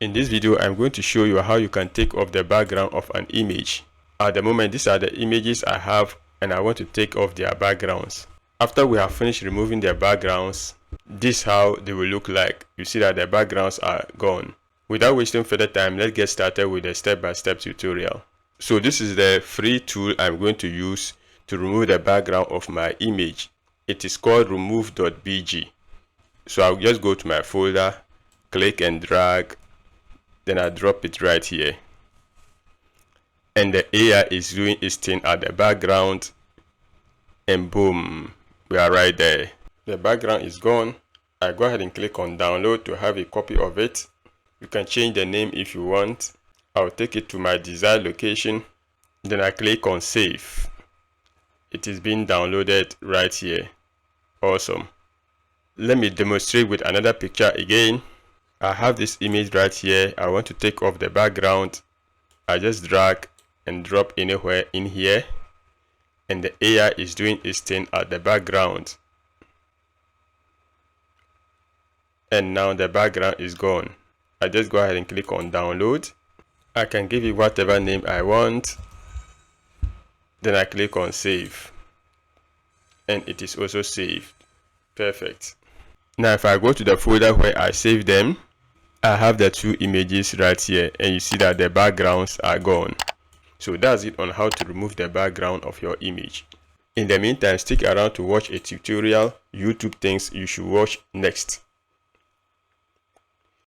In this video, I'm going to show you how you can take off the background of an image. At the moment, these are the images I have and I want to take off their backgrounds. After we have finished removing their backgrounds, this is how they will look like. You see that the backgrounds are gone. Without wasting further time, let's get started with a step-by-step tutorial. So this is the free tool I'm going to use to remove the background of my image. It is called remove.bg. So I'll just go to my folder, click and drag, then I drop it right here. And the AI is doing its thing at the background, and boom, we are right there. The background is gone. I go ahead and click on download to have a copy of it. You can change the name if you want. I'll take it to my desired location. Then I click on save. It is being downloaded right here. Awesome. Let me demonstrate with another picture again. I have this image right here. I want to take off the background. I just drag and drop anywhere in here. And the AI is doing its thing at the background. And now the background is gone. I just go ahead and click on download. I can give it whatever name I want. Then I click on save. And it is also saved. Perfect. Now if I go to the folder where I saved them, I have the two images right here, and you see that the backgrounds are gone. So that's it on how to remove the background of your image. In the meantime, stick around to watch a tutorial, YouTube things you should watch next.